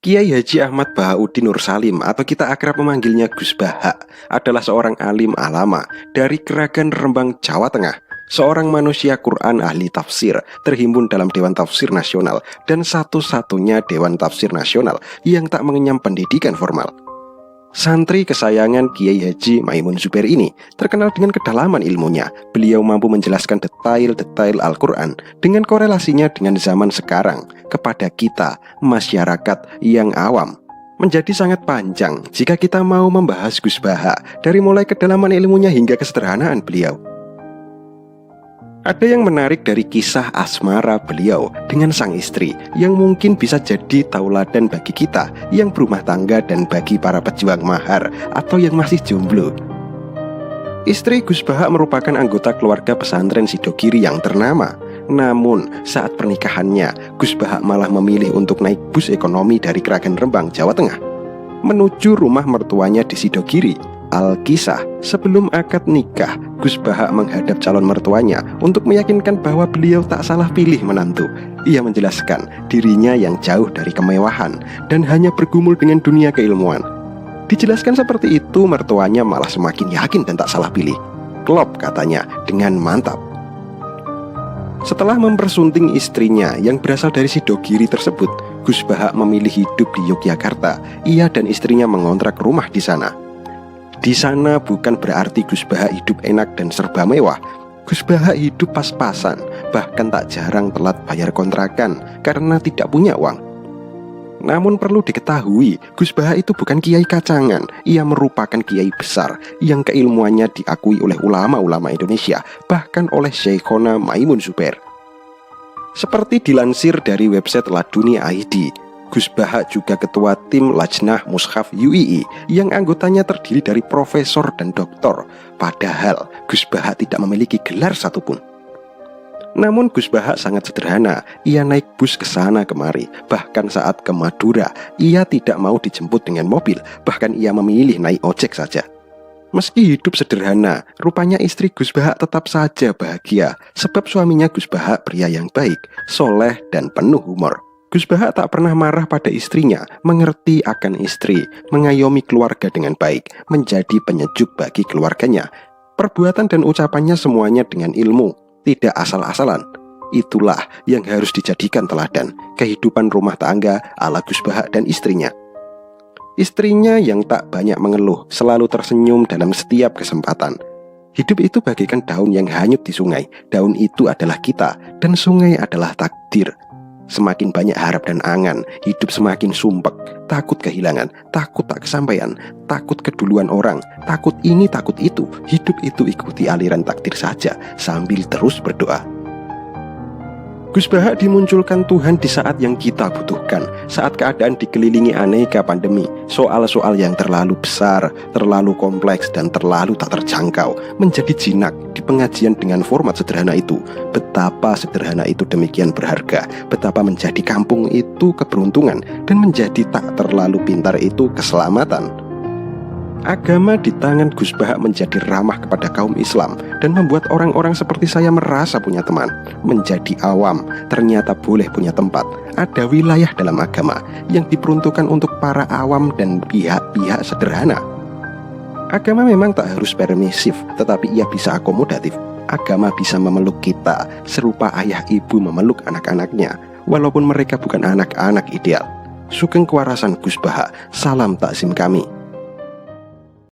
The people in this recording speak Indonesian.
Kiai Haji Ahmad Bahauddin Nur Salim atau kita akrab memanggilnya Gus Baha adalah seorang alim alama dari Kragan Rembang, Jawa Tengah. Seorang manusia Quran ahli tafsir terhimpun dalam Dewan Tafsir Nasional dan satu-satunya Dewan Tafsir Nasional yang tak mengenyam pendidikan formal. Santri kesayangan Kiai Haji Maimun Zubair ini terkenal dengan kedalaman ilmunya. Beliau mampu menjelaskan detail-detail Al-Quran dengan korelasinya dengan zaman sekarang kepada kita, masyarakat yang awam. Menjadi sangat panjang jika kita mau membahas Gus Baha, dari mulai kedalaman ilmunya hingga kesederhanaan beliau. Ada yang menarik dari kisah asmara beliau dengan sang istri yang mungkin bisa jadi tauladan bagi kita yang berumah tangga dan bagi para pejuang mahar atau yang masih jomblo. Istri Gus Baha merupakan anggota keluarga pesantren Sidogiri yang ternama. Namun saat pernikahannya, Gus Baha malah memilih untuk naik bus ekonomi dari Kragan Rembang, Jawa Tengah menuju rumah mertuanya di Sidogiri. Al-Kisah, sebelum akad nikah, Gus Baha menghadap calon mertuanya untuk meyakinkan bahwa beliau tak salah pilih menantu. Ia menjelaskan dirinya yang jauh dari kemewahan dan hanya bergumul dengan dunia keilmuan. Dijelaskan seperti itu, mertuanya malah semakin yakin dan tak salah pilih. Klop, katanya, dengan mantap. Setelah mempersunting istrinya yang berasal dari Sidogiri tersebut, Gus Baha memilih hidup di Yogyakarta. Ia dan istrinya mengontrak rumah di sana. Di sana bukan berarti Gus Baha hidup enak dan serba mewah. Gus Baha hidup pas-pasan, bahkan tak jarang telat bayar kontrakan karena tidak punya uang. Namun perlu diketahui, Gus Baha itu bukan kiai kacangan. Ia merupakan kiai besar yang keilmuannya diakui oleh ulama-ulama Indonesia, bahkan oleh Syekhona Maimun Zubair. Seperti dilansir dari website Laduni ID, Gus Baha juga ketua tim Lajnah Mushaf UII yang anggotanya terdiri dari profesor dan doktor. Padahal Gus Baha tidak memiliki gelar satupun. Namun Gus Baha sangat sederhana. Ia naik bus ke sana kemari. Bahkan saat ke Madura, ia tidak mau dijemput dengan mobil. Bahkan ia memilih naik ojek saja. Meski hidup sederhana, rupanya istri Gus Baha tetap saja bahagia. Sebab suaminya Gus Baha pria yang baik, soleh dan penuh humor. Gus Baha tak pernah marah pada istrinya, mengerti akan istri, mengayomi keluarga dengan baik, menjadi penyejuk bagi keluarganya. Perbuatan dan ucapannya semuanya dengan ilmu, tidak asal-asalan. Itulah yang harus dijadikan teladan kehidupan rumah tangga ala Gus Baha dan istrinya. Istrinya yang tak banyak mengeluh, selalu tersenyum dalam setiap kesempatan. Hidup itu bagaikan daun yang hanyut di sungai. Daun itu adalah kita, dan sungai adalah takdir. Semakin banyak harap dan angan, hidup semakin sumpek. Takut kehilangan, takut tak kesampaian, takut keduluan orang, takut ini, takut itu. Hidup itu ikuti aliran takdir saja, sambil terus berdoa. Gus Baha dimunculkan Tuhan di saat yang kita butuhkan, saat keadaan dikelilingi aneka pandemi, soal-soal yang terlalu besar, terlalu kompleks, dan terlalu tak terjangkau, menjadi jinak di pengajian dengan format sederhana itu. Betapa sederhana itu demikian berharga, betapa menjadi kampung itu keberuntungan, dan menjadi tak terlalu pintar itu keselamatan. Agama di tangan Gus Baha menjadi ramah kepada kaum Islam dan membuat orang-orang seperti saya merasa punya teman. Menjadi awam, ternyata boleh punya tempat. Ada wilayah dalam agama yang diperuntukkan untuk para awam dan pihak-pihak sederhana. Agama memang tak harus permisif, tetapi ia bisa akomodatif. Agama bisa memeluk kita, serupa ayah ibu memeluk anak-anaknya, walaupun mereka bukan anak-anak ideal. Sugeng Kewarasan Gus Baha, salam takzim kami.